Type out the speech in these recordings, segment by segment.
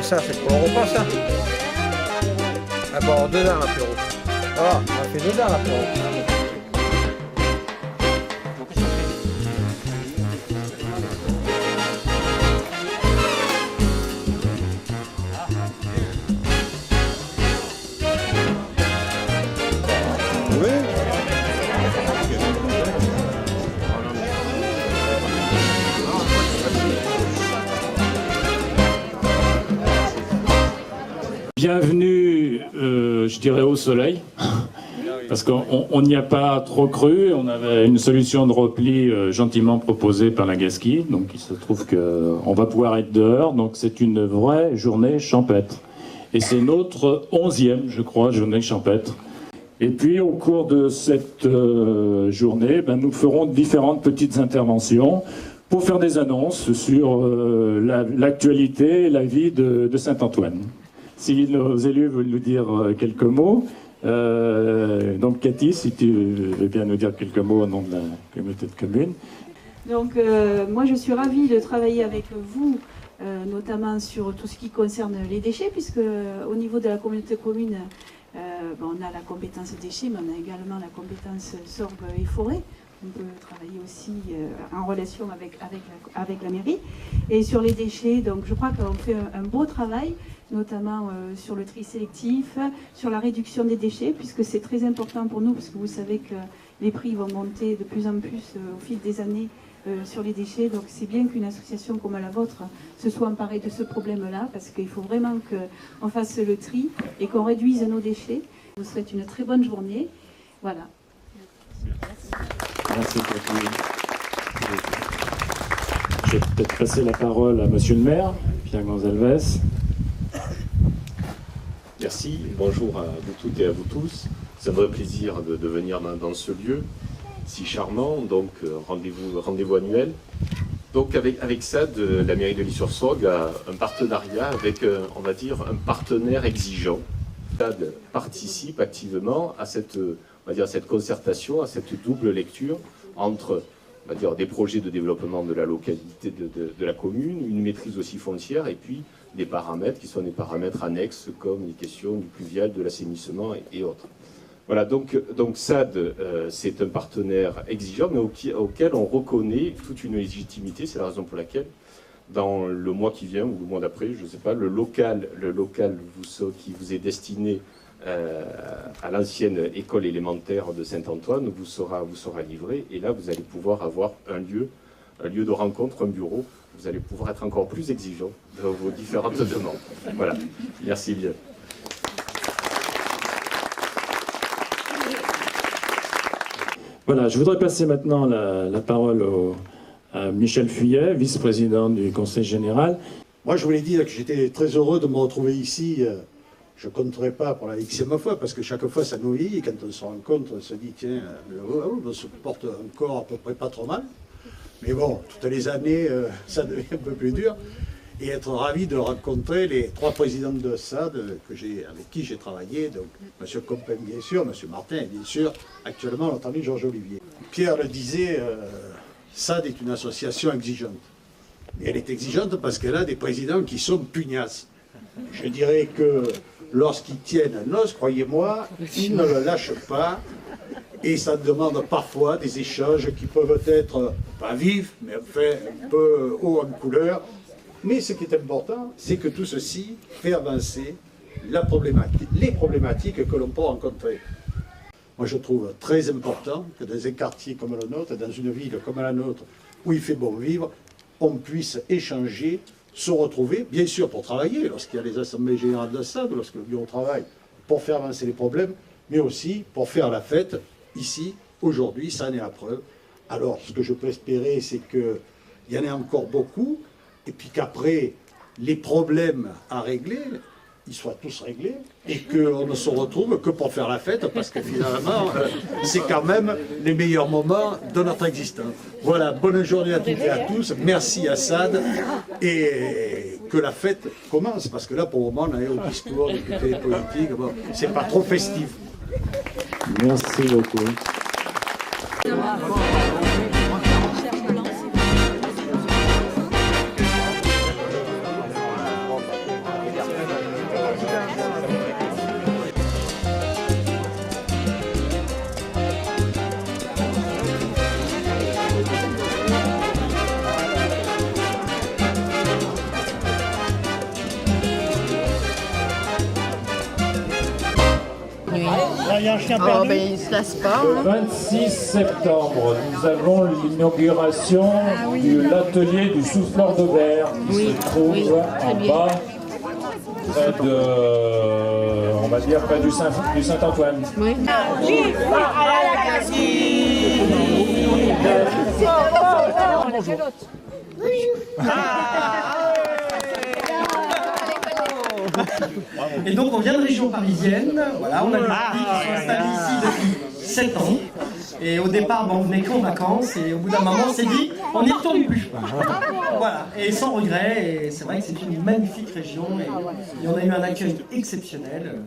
ça, c'est pour le repas, ça. Ah bon, dedans, l'apéro. Ah, on a fait dedans, l'apéro. Bienvenue, je dirais, au soleil, parce qu'on n'y a pas trop cru. On avait une solution de repli gentiment proposée par la Gasquie, donc il se trouve qu'on va pouvoir être dehors, donc c'est une vraie journée champêtre. Et c'est notre 11e, je crois, journée champêtre. Et puis au cours de cette journée, nous ferons différentes petites interventions pour faire des annonces sur l'actualité et la vie de Saint-Antoine. Si nos élus veulent nous dire quelques mots, donc Cathy, si tu veux bien nous dire quelques mots au nom de la communauté de communes. Donc moi je suis ravie de travailler avec vous, notamment sur tout ce qui concerne les déchets, puisque au niveau de la communauté commune, on a la compétence déchets, mais on a également la compétence sorgue et forêt. On peut travailler aussi en relation avec la mairie. Et sur les déchets, donc je crois qu'on fait un beau travail, notamment sur le tri sélectif, sur la réduction des déchets, puisque c'est très important pour nous, parce que vous savez que les prix vont monter de plus en plus au fil des années sur les déchets. Donc c'est bien qu'une association comme la vôtre se soit emparée de ce problème-là, parce qu'il faut vraiment qu'on fasse le tri et qu'on réduise nos déchets. Je vous souhaite une très bonne journée. Voilà. Merci Cathy. Je vais peut-être passer la parole à Monsieur le maire, Pierre Gonzalez. Merci, bonjour à vous toutes et à vous tous. C'est un vrai plaisir de venir dans ce lieu si charmant, donc rendez-vous annuel. Donc avec SAD, la mairie de L'Isle-sur-Sorgue a un partenariat avec, on va dire, un partenaire exigeant. SAD participe activement à cette concertation, à cette double lecture entre, on va dire, des projets de développement de la localité de la commune, une maîtrise aussi foncière, et puis des paramètres qui sont des paramètres annexes comme les questions du pluvial, de l'assainissement et autres. Voilà, donc SAD, c'est un partenaire exigeant, mais auquel on reconnaît toute une légitimité. C'est la raison pour laquelle, dans le mois qui vient, ou le mois d'après, je ne sais pas, le local qui vous est destiné à l'ancienne école élémentaire de Saint-Antoine vous sera livré, et là vous allez pouvoir avoir un lieu de rencontre, un bureau. Vous allez pouvoir être encore plus exigeant dans vos différentes demandes. Voilà, merci bien. Voilà, je voudrais passer maintenant la parole à Michel Fuyet, vice-président du Conseil général. Moi, je voulais dire que j'étais très heureux de me retrouver ici. Je ne compterai pas pour la xème fois, parce que chaque fois, ça nous vieillit. Quand on se rencontre, on se dit, tiens, on se porte encore à peu près pas trop mal. Mais bon, toutes les années, ça devient un peu plus dur. Et être ravi de rencontrer les trois présidents de SAD avec qui j'ai travaillé. Donc, M. Compen, bien sûr, M. Martin, bien sûr, actuellement, notre ami Georges Olivier. Pierre le disait, SAD est une association exigeante. Et elle est exigeante parce qu'elle a des présidents qui sont pugnaces. Je dirais que lorsqu'ils tiennent un os, croyez-moi, ils ne le lâchent pas. Et ça demande parfois des échanges qui peuvent être pas vifs, mais enfin un peu haut en couleur. Mais ce qui est important, c'est que tout ceci fait avancer les problématiques que l'on peut rencontrer. Moi, je trouve très important que dans un quartier comme le nôtre, dans une ville comme la nôtre, où il fait bon vivre, on puisse échanger, se retrouver, bien sûr pour travailler, lorsqu'il y a les assemblées générales de SAD, lorsque le bureau travaille, pour faire avancer les problèmes, mais aussi pour faire la fête. Ici, aujourd'hui, ça en est la preuve. Alors, ce que je peux espérer, c'est qu'il y en ait encore beaucoup, et puis qu'après, les problèmes à régler, ils soient tous réglés, et qu'on ne se retrouve que pour faire la fête, parce que finalement, c'est quand même les meilleurs moments de notre existence. Voilà, bonne journée à toutes et à tous, merci à SAD, et que la fête commence, parce que là, pour le moment, on est au discours, d'écouter les politiques, bon, c'est pas trop festif. Merci beaucoup. Oh, ben, il se lasse pas. Le 26 septembre, nous avons l'inauguration de l'atelier du souffleur de verre qui se trouve en bas, près de, on va dire, près du Saint-Antoine. Oui. Et donc on vient de région parisienne, voilà, on a des filles qui sont installées ici depuis 7 ans. Et au départ, on venait qu'en vacances, et au bout d'un moment, on s'est dit, on n'y retourne plus. Voilà, et sans regret, et c'est vrai que c'est une magnifique région, et on a eu un accueil exceptionnel,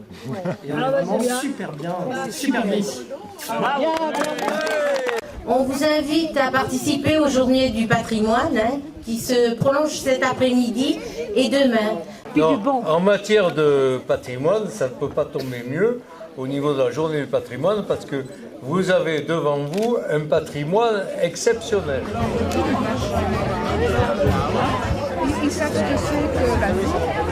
et on est vraiment super bien ici. On vous invite à participer aux Journées du patrimoine, qui se prolongent cet après-midi et demain. Non, en matière de patrimoine, ça ne peut pas tomber mieux au niveau de la journée du patrimoine parce que vous avez devant vous un patrimoine exceptionnel. Ils savent ce que c'est que la vie.